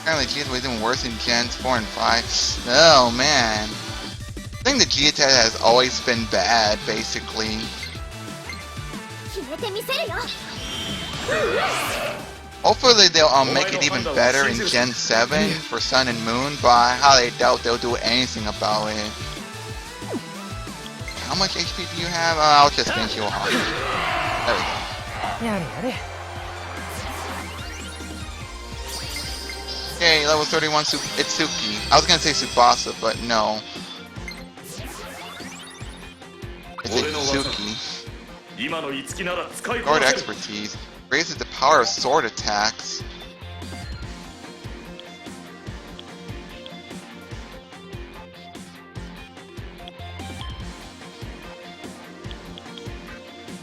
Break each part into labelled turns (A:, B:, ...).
A: Apparently Gita was even worse in Gens 4 and 5. Oh man. I think the Gita has always been bad, basically. Hopefully they'll make it even better in Gen 7 for Sun and Moon, but I highly doubt they'll do anything about it. How much HP do you have? I'll just finish you off. There we go. Okay, level 31 Itsuki. I was gonna say Tsubasa, but no. It's Itsuki. Sword expertise. Raises the power of sword attacks.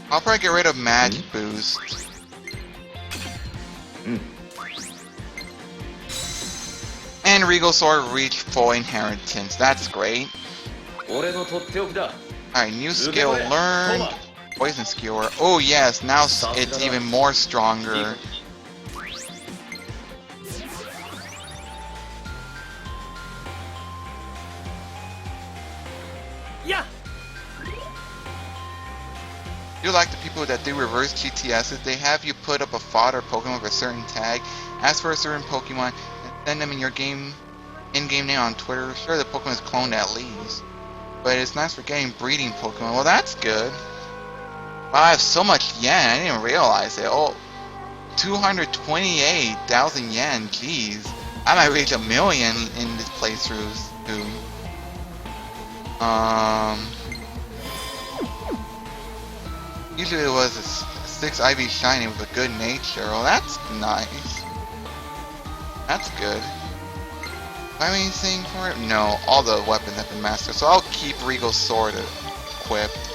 A: I'll probably get rid of magic boost. And Regal Sword reach full inheritance. That's great. Alright, new skill learned. Poison skewer. Oh yes, now it's even more stronger.
B: Yeah.
A: I do like the people that do reverse GTSs. They have you put up a fodder Pokemon with a certain tag, ask for a certain Pokemon, and send them in your in-game name on Twitter. Sure, the Pokemon is cloned at least, but it's nice for getting breeding Pokemon. Well, that's good. Wow, I have so much yen. I didn't even realize it. Oh, 228,000 yen. Jeez, I might reach 1 million in this playthrough too. Usually it was a 6 IV shiny with a good nature. Well, that's nice. That's good. Do I have anything for it? No, all the weapons have been mastered, so I'll keep Regal Sword equipped.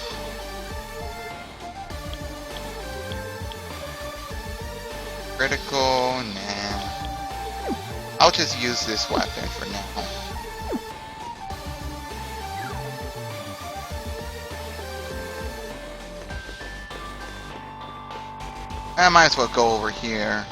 A: Critical, nah. I'll just use this weapon for now. I might as well go over here.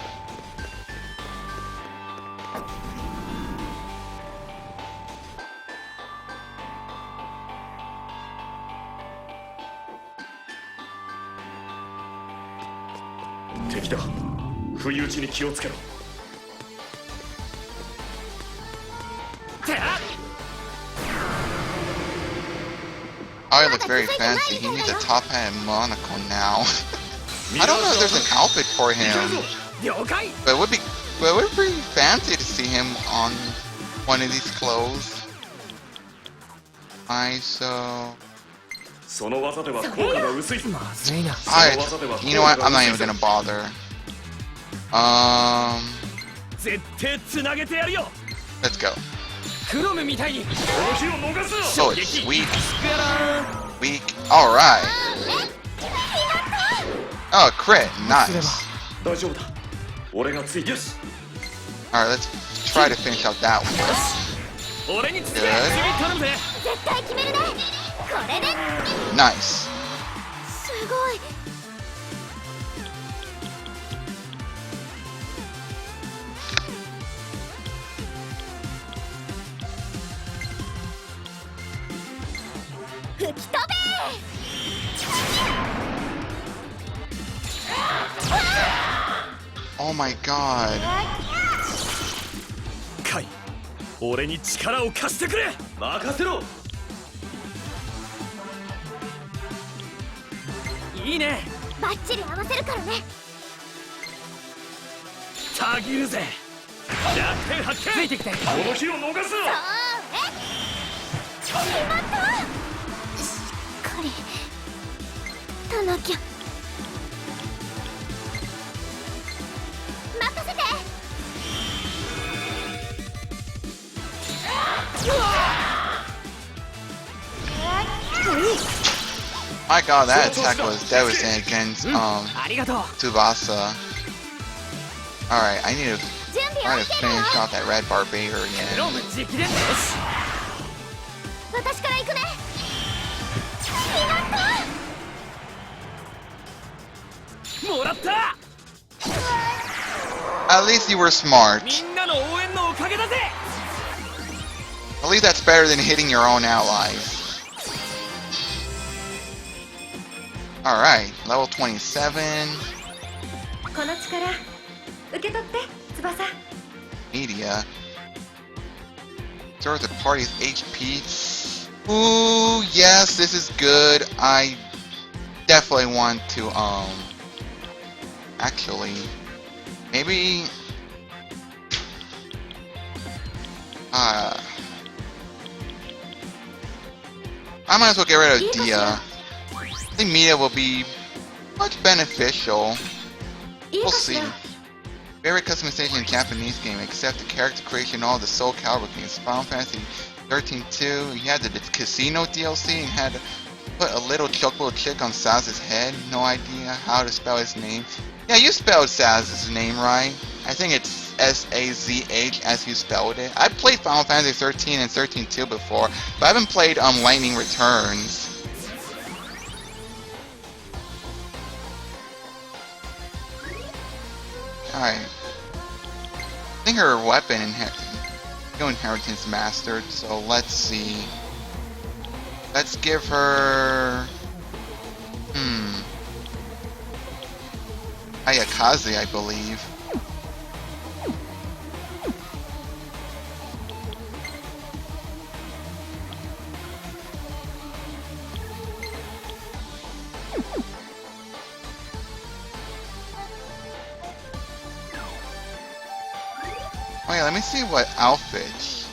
A: Oh, he looks very fancy. He needs a top hat and monocle now. I don't know if there's an outfit for him, but it would be pretty fancy to see him on one of these clothes. Alright, so alright, you know what? I'm not even gonna bother. Let's go. Oh, it's weak. Weak. Alright. Oh, crit. Nice. Alright, let's try to finish out that one. Good. Nice. Oh my god.
B: Kai, 俺に力を貸してくれ。任せろ。いいね。バッチリ合わせるからね。たぎるぜ。弱点発見。ついてきて。この日を逃すな。そうね。決まった。しっかりたなきゃ。
A: My god, that attack was devastating against Tsubasa. Alright, I need to try to finish off that red barbarian. At least you were smart. At least that's better than hitting your own allies. Alright, level 27. Media. Restores the party's HP. Ooh, yes, this is good. I definitely want to, actually, maybe, I might as well get rid of Dia. I think Media will be much beneficial. We'll see. Favorite customization in Japanese game, except the character creation, all the Soul Calibur games. Final Fantasy 13-2, you had the Casino DLC and had to put a little chocobo chick on Saz's head. No idea how to spell his name. Yeah, you spelled Saz's name right. I think it's S-A-Z-H as you spelled it. I played Final Fantasy 13 and 13-2 before, but I haven't played Lightning Returns. Alright. I think her weapon inheritance mastered, so let's see. Let's give her... Ayakaze, I believe. Oh yeah, let me see what outfits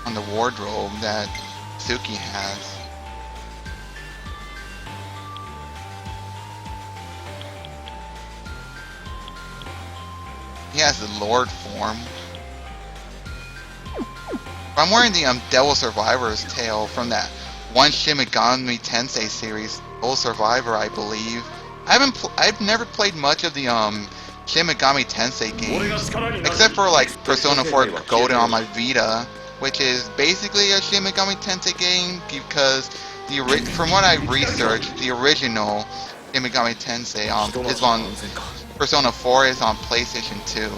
A: on the wardrobe that Suki has. He has the Lord form. I'm wearing the Devil Survivor's tail from that one Shin Megami Tensei series, Devil Survivor, I believe. I've never played much of the Shin Megami Tensei games, except for like Persona 4 Golden on my Vita, which is basically a Shin Megami Tensei game because from what I researched, the original Shin Megami Tensei is on Persona 4 is on PlayStation 2.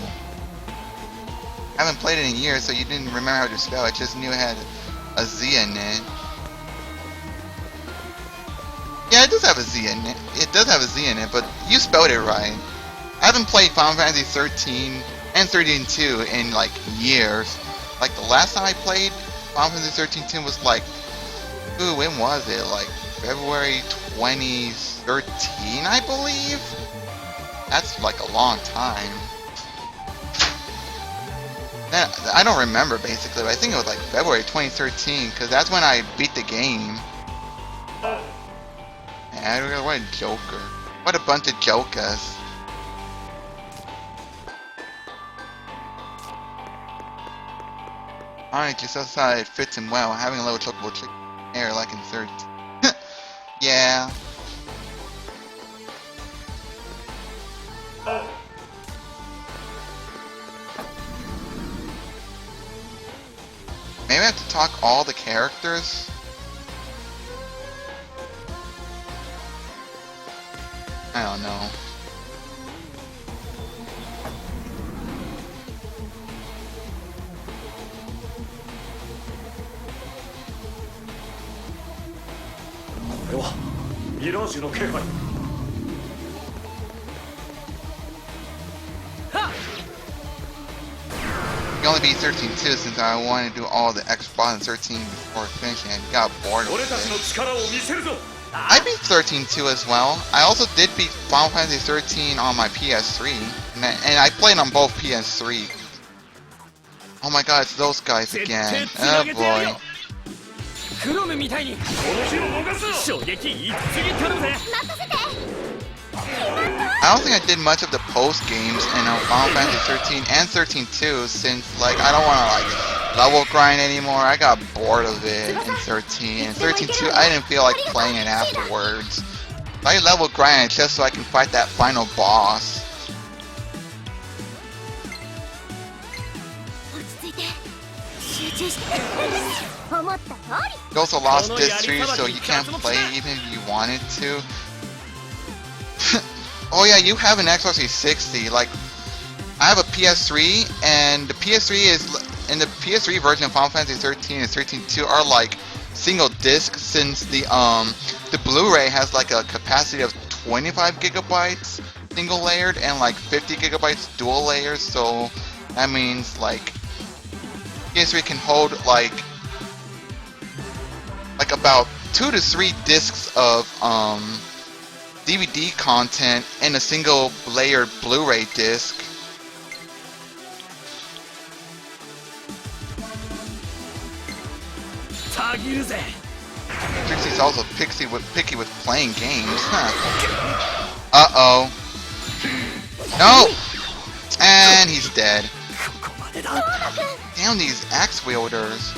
A: I haven't played it in years, so you didn't remember how to spell it. Just knew it had a Z in it. Yeah, it does have a Z in it. It does have a Z in it, but you spelled it right. I haven't played Final Fantasy 13 and 13-2 in like years. Like the last time I played Final Fantasy 13-2 was like, ooh, when was it? Like February 2013, I believe. That's like a long time. I don't remember basically, but I think it was like February 2013 because that's when I beat the game. Man, what a joker! What a bunch of jokers! Alright, just outside, it fits him well. Having a little chocobo chick hair like in 13. Yeah. Maybe I have to talk all the characters? I don't know.
B: Mirageの気配.
A: You can only beat 13-2 since I wanted to do all the extra boss in 13 before finishing and got bored of it. I beat 13-2 as well. I also did beat Final Fantasy 13 on my PS3, and I played on both PS3. Oh my god, it's those guys again. Oh boy. I don't think I did much of the post games in Final Fantasy 13 and 13-2 since like I don't want to like level grind anymore. I got bored of it in 13. In 13-2 I didn't feel like playing it afterwards. I level grind just so I can fight that final boss. You also lost this tree, so you can't play even if you wanted to. Oh yeah, you have an Xbox 360. Like, I have a PS3, and the PS3 is in the PS3 version of Final Fantasy 13 and 13.2 are like single disc, since the Blu-ray has like a capacity of 25 gigabytes single layered and like 50 gigabytes dual layers. So that means like PS3 can hold like about 2 to 3 discs of DVD content in a single layered Blu-ray disc. Trixie's also picky with playing games, huh? Uh-oh. No! And he's dead. Damn these axe wielders.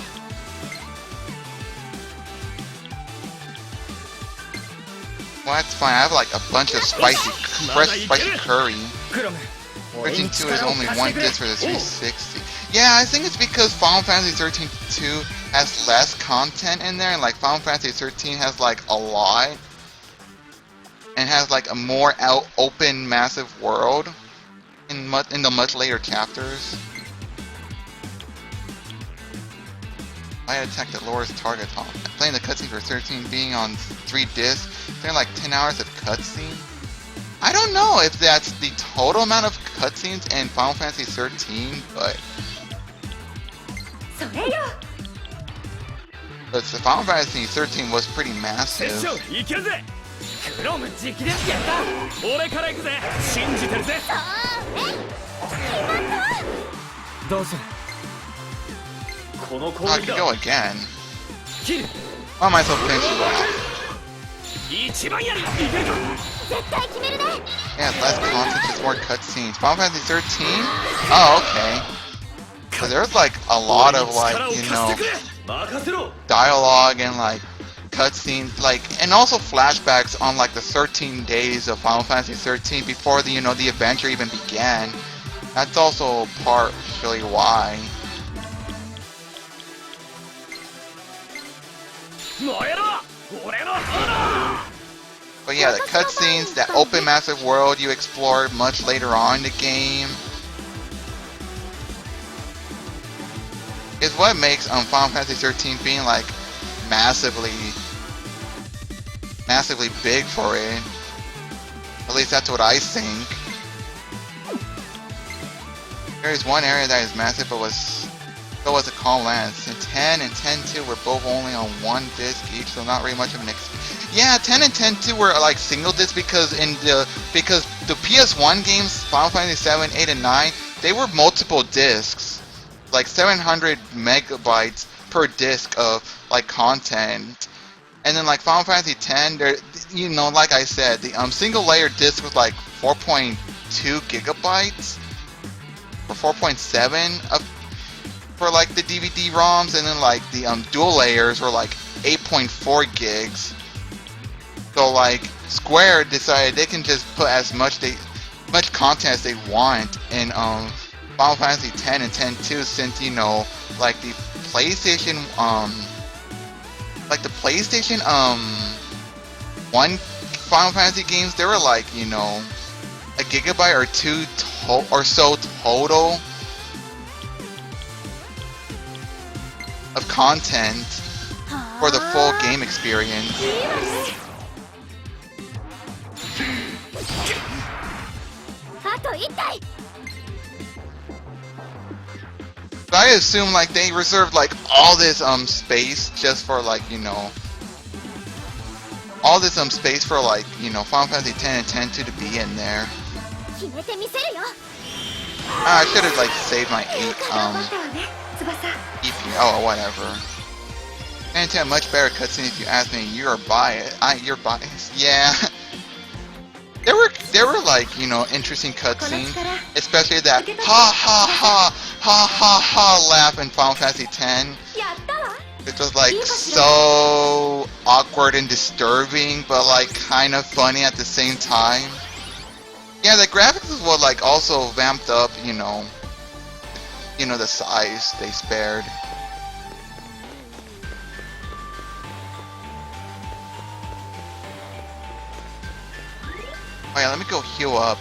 A: Well, that's fine. I have like a bunch of fresh spicy curry. 13.2 is only one disc for the 360. Yeah, I think it's because Final Fantasy 13.2 has less content in there, and like Final Fantasy 13 has like a lot, and has like a more open, massive world in the much later chapters. I attack that lowers target. Playing the cutscene for 13 being on 3 discs, they're like 10 hours of cutscene. I don't know if that's the total amount of cutscenes in Final Fantasy 13, but the Final Fantasy 13 was pretty massive. Oh, I can go again. Why am I so finished with that? Yeah, less content, just more cutscenes. Final Fantasy 13? Oh, okay. So there's like a lot of like, you know, dialogue and like cutscenes, like, and also flashbacks on like the 13 days of Final Fantasy 13 before the, you know, the adventure even began. That's also partially why. But yeah, the cutscenes, that open massive world you explore much later on in the game, is what makes Final Fantasy 13 being like massively big for it. At least that's what I think. There is one area that is massive, but was a Calm Lands. And 10 and 10.2 were both only on 1 disc each, so not really much of an Yeah, 10 and 10.2 were like single disc because the PS1 games, Final Fantasy 7, 8, and 9, they were multiple discs, like 700 megabytes per disc of like content. And then like Final Fantasy 10, there, you know, like I said, the single layer disc was like 4.2 gigabytes or 4.7 for like the DVD ROMs, and then like the dual layers were like 8.4 gigs. So like Square decided they can just put as much content as they want in Final Fantasy 10 and 10.2, since, you know, like the PlayStation 1 Final Fantasy games, they were like, you know, a gigabyte or 2 or so total of content for the full game experience. So I assume like they reserved like all this space just for like, you know, all this space for like, you know, Final Fantasy 10 and 10.2 to be in there. I should have like saved my EP. Oh, whatever. And 10 much better cutscene if you ask me. You're biased. You're biased. Yeah. There were like, you know, interesting cutscenes, especially that ha ha ha ha ha ha laugh in Final Fantasy X. It was like so awkward and disturbing, but like kind of funny at the same time. Yeah, the graphics is what like also vamped up, you know, the size they spared. Oh yeah, let me go heal up.